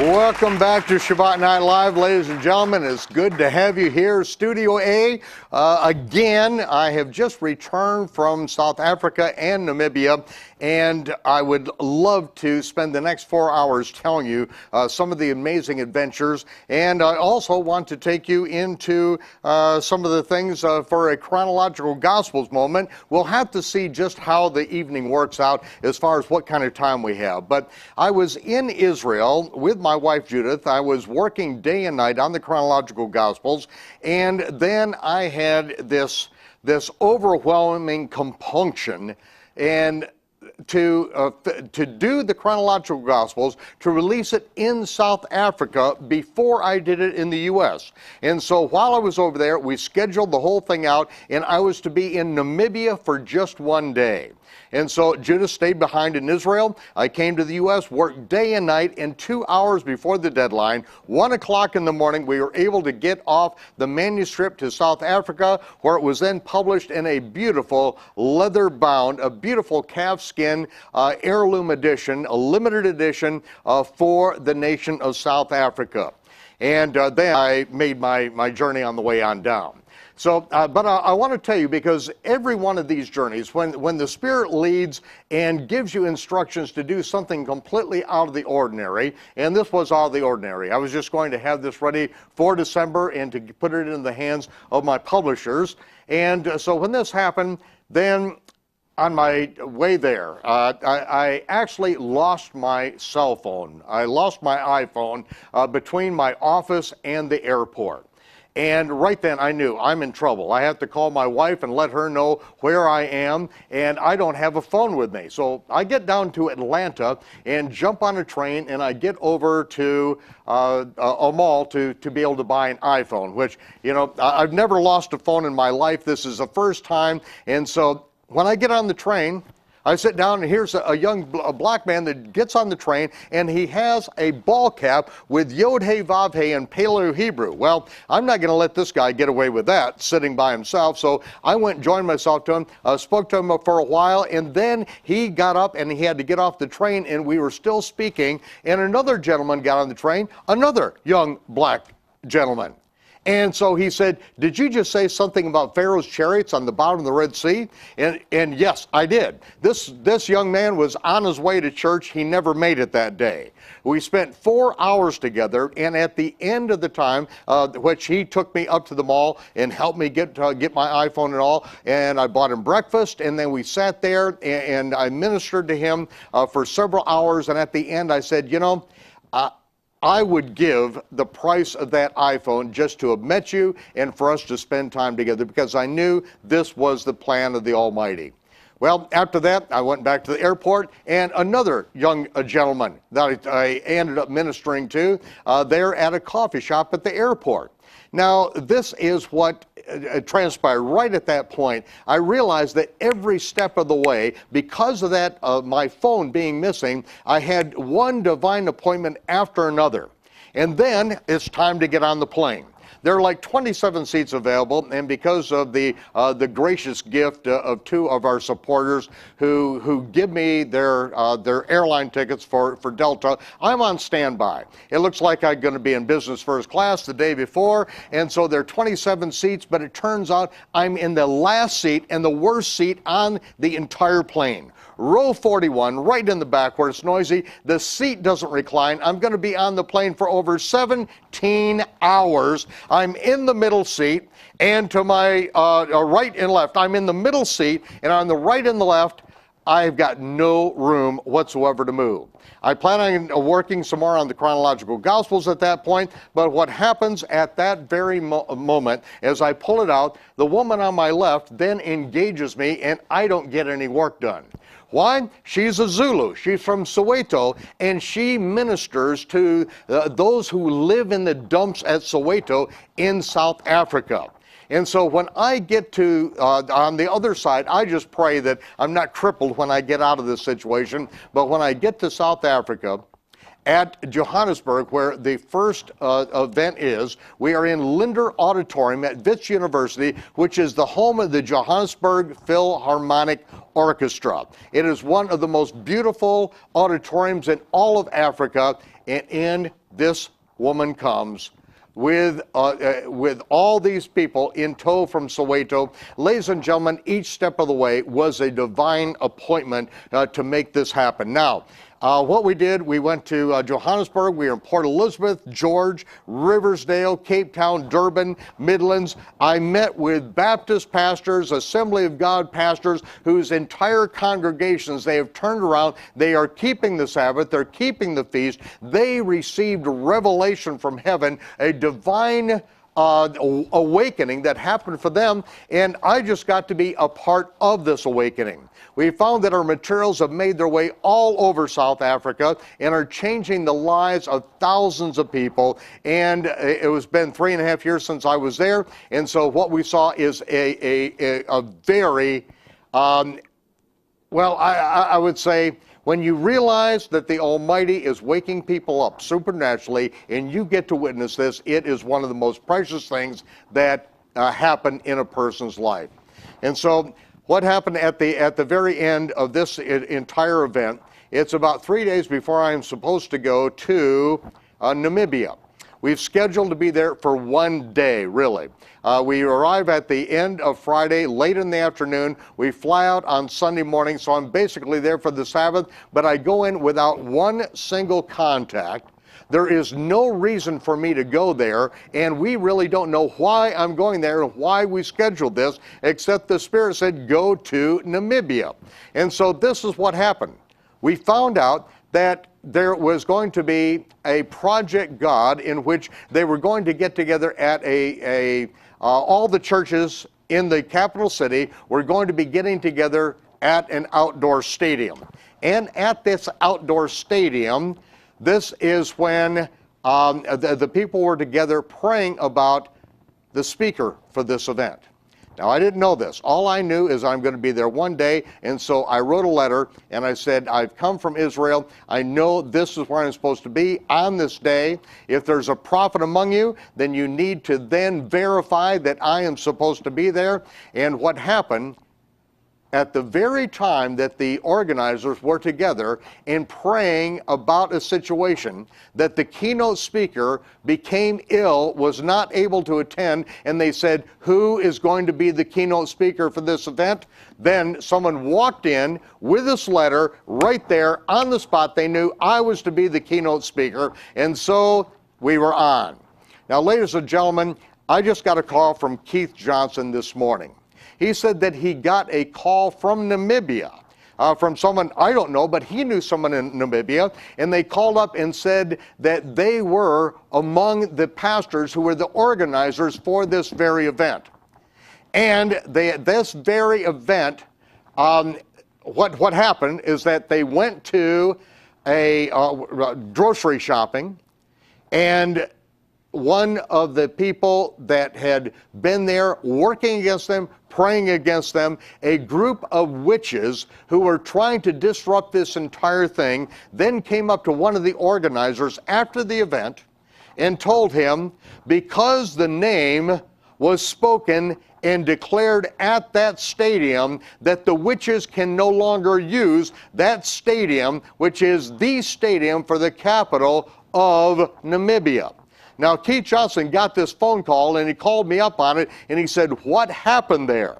Welcome back to Shabbat Night Live, ladies and gentlemen. It's good to have you here, Studio A. Again, I have just returned from South Africa and Namibia, and I would love to spend the next 4 hours telling you some of the amazing adventures. And I also want to take you into some of the things for a chronological Gospels moment. We'll have to see just how the evening works out as far as what kind of time we have. But I was in Israel with my wife Judith. I was working day and night on the chronological Gospels, and then I had this overwhelming compunction and to do the chronological Gospels, to release it in South Africa before I did it in the U.S. And so while I was over there, we scheduled the whole thing out, and I was to be in Namibia for just one day. And so Judith stayed behind in Israel. I came to the U.S., worked day and night, and 2 hours before the deadline, 1 o'clock in the morning, we were able to get off the manuscript to South Africa, where it was then published in a beautiful leather-bound, a beautiful calfskin heirloom edition, a limited edition for the nation of South Africa. And then I made my journey on the way on down. So, but I want to tell you, because every one of these journeys, when the Spirit leads and gives you instructions to do something completely out of the ordinary, and this was out of the ordinary. I was just going to have this ready for December and to put it in the hands of my publishers. And so when this happened, then on my way there, I actually lost my cell phone. I lost my iPhone between my office and the airport. And right then I knew I'm in trouble. I have to call my wife and let her know where I am, and I don't have a phone with me. So I get down to Atlanta and jump on a train, and I get over to a mall to be able to buy an iPhone, which, you know, I've never lost a phone in my life. This is the first time. And so when I get on the train, I sit down, and here's a young black man that gets on the train, and he has a ball cap with Yod He Vav He in Paleo Hebrew. Well, I'm not going to let this guy get away with that sitting by himself, so I went and joined myself to him, spoke to him for a while, and then he got up and he had to get off the train, and we were still speaking, and another gentleman got on the train, another young black gentleman. And so he said, "Did you just say something about Pharaoh's chariots on the bottom of the Red Sea?" And yes, I did. This young man was on his way to church. He never made it that day. We spent 4 hours together, and at the end of the time, which he took me up to the mall and helped me get my iPhone and all, and I bought him breakfast, and then we sat there, and I ministered to him for several hours, and at the end I said, you know, I would give the price of that iPhone just to have met you and for us to spend time together, because I knew this was the plan of the Almighty. Well, after that, I went back to the airport, and another young gentleman that I ended up ministering to there at a coffee shop at the airport. Now, this is what transpired right at that point. I realized that every step of the way, because of that, my phone being missing, I had one divine appointment after another. And then it's time to get on the plane. There are like 27 seats available, and because of the gracious gift of two of our supporters who give me their airline tickets for Delta, I'm on standby. It looks like I'm going to be in business first class the day before, and so there are 27 seats, but it turns out I'm in the last seat and the worst seat on the entire plane. Row 41, right in the back where it's noisy. The seat doesn't recline. I'm going to be on the plane for over 17 hours. I'm in the middle seat, and to my right and left, I'm in the middle seat, and on the right and the left, I've got no room whatsoever to move. I plan on working some more on the chronological Gospels at that point, but what happens at that very moment, as I pull it out, the woman on my left then engages me, and I don't get any work done. Why? She's a Zulu. She's from Soweto, and she ministers to those who live in the dumps at Soweto in South Africa. And so when I get to, on the other side, I just pray that I'm not crippled when I get out of this situation. But when I get to South Africa, at Johannesburg, where the first event is, we are in Linder Auditorium at Wits University, which is the home of the Johannesburg Philharmonic Orchestra. It is one of the most beautiful auditoriums in all of Africa, and in this woman comes with all these people in tow from Soweto. Ladies and gentlemen, each step of the way was a divine appointment to make this happen. Now, what we did, we went to Johannesburg, we were in Port Elizabeth, George, Riversdale, Cape Town, Durban, Midlands. I met with Baptist pastors, Assembly of God pastors, whose entire congregations they have turned around. They are keeping the Sabbath, they're keeping the feast. They received revelation from heaven, a divine awakening that happened for them, and I just got to be a part of this awakening. We found that our materials have made their way all over South Africa and are changing the lives of thousands of people, and it has been 3.5 years since I was there, and so what we saw is a very, I would say, when you realize that the Almighty is waking people up supernaturally and you get to witness this, it is one of the most precious things that happen in a person's life. And so what happened at the very end of this entire event, it's about 3 days before I am supposed to go to Numibia. We've scheduled to be there for 1 day, really. We arrive at the end of Friday, late in the afternoon. We fly out on Sunday morning, so I'm basically there for the Sabbath, but I go in without one single contact. There is no reason for me to go there, and we really don't know why I'm going there and why we scheduled this, except the Spirit said, go to Numibia. And so this is what happened. We found out that there was going to be a Project God in which they were going to get together at all the churches in the capital city were going to be getting together at an outdoor stadium. And at this outdoor stadium, this is when the people were together praying about the speaker for this event. Now, I didn't know this. All I knew is I'm going to be there 1 day, and so I wrote a letter, and I said, I've come from Israel. I know this is where I'm supposed to be on this day. If there's a prophet among you, then you need to then verify that I am supposed to be there. And what happened, at the very time that the organizers were together and praying about a situation, that the keynote speaker became ill, was not able to attend, and they said, who is going to be the keynote speaker for this event? Then someone walked in with this letter right there on the spot. They knew I was to be the keynote speaker, and so we were on. Now, ladies and gentlemen, I just got a call from Keith Johnson this morning. He said that he got a call from Namibia, from someone, I don't know, but he knew someone in Namibia, and they called up and said that they were among the pastors who were the organizers for this very event. And this very event, what happened is that they went to a grocery shopping, and one of the people that had been there working against them, praying against them, a group of witches who were trying to disrupt this entire thing, then came up to one of the organizers after the event and told him, because the name was spoken and declared at that stadium, that the witches can no longer use that stadium, which is the stadium for the capital of Namibia. Now, Keith Johnson got this phone call, and he called me up on it, and he said, what happened there?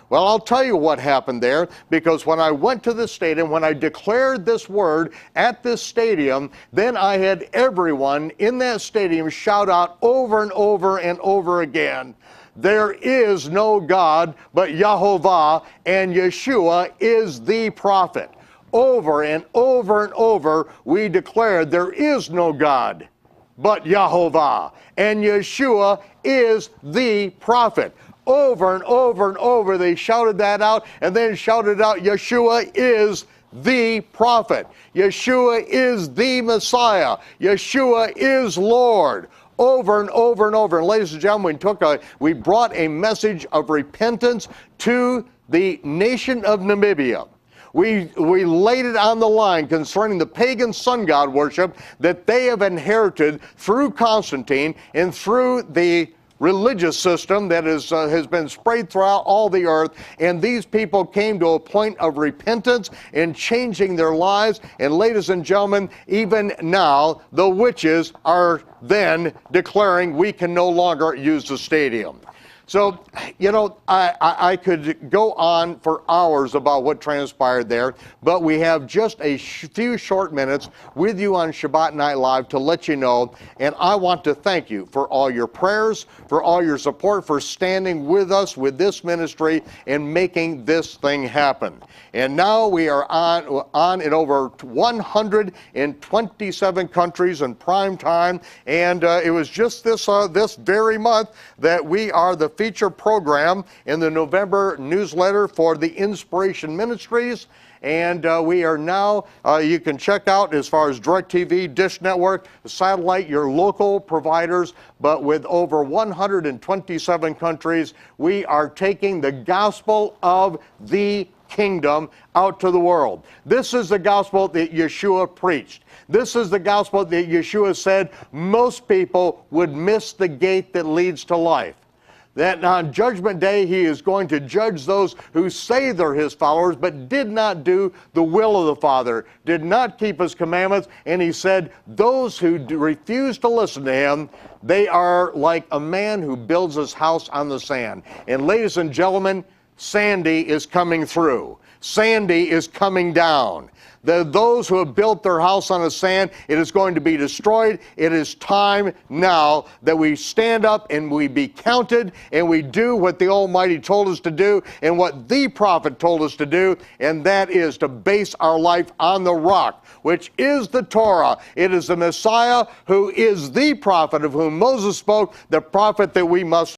Well, I'll tell you what happened there, because when I went to the stadium, when I declared this word at this stadium, then I had everyone in that stadium shout out over and over and over again, there is no God but Yahovah, and Yeshua is the prophet. Over and over and over, we declared there is no God but Yahovah, and Yeshua is the prophet. Over and over and over, they shouted that out, and then shouted out, Yeshua is the prophet. Yeshua is the Messiah. Yeshua is Lord. Over and over and over. And ladies and gentlemen, we brought a message of repentance to the nation of Namibia. We laid it on the line concerning the pagan sun god worship that they have inherited through Constantine and through the religious system that has been spread throughout all the earth. And these people came to a point of repentance and changing their lives. And ladies and gentlemen, even now, the witches are then declaring we can no longer use the stadium. So, you know, I could go on for hours about what transpired there, but we have just a few short minutes with you on Shabbat Night Live to let you know, and I want to thank you for all your prayers, for all your support, for standing with us with this ministry and making this thing happen. And now we are on in over 127 countries in prime time, and it was just this very month that we are the feature program in the November newsletter for the Inspiration Ministries. And we are now, you can check out as far as DirecTV, Dish Network, satellite, your local providers, but with over 127 countries, we are taking the gospel of the kingdom out to the world. This is the gospel that Yeshua preached. This is the gospel that Yeshua said most people would miss the gate that leads to life. That on Judgment Day, he is going to judge those who say they're his followers, but did not do the will of the Father, did not keep his commandments. And he said, those who refuse to listen to him, they are like a man who builds his house on the sand. And ladies and gentlemen, Sandy is coming through. Sandy is coming down. Those who have built their house on the sand, it is going to be destroyed. It is time now that we stand up and we be counted and we do what the Almighty told us to do and what the prophet told us to do, and that is to base our life on the rock, which is the Torah. It is the Messiah who is the prophet of whom Moses spoke, the prophet that we must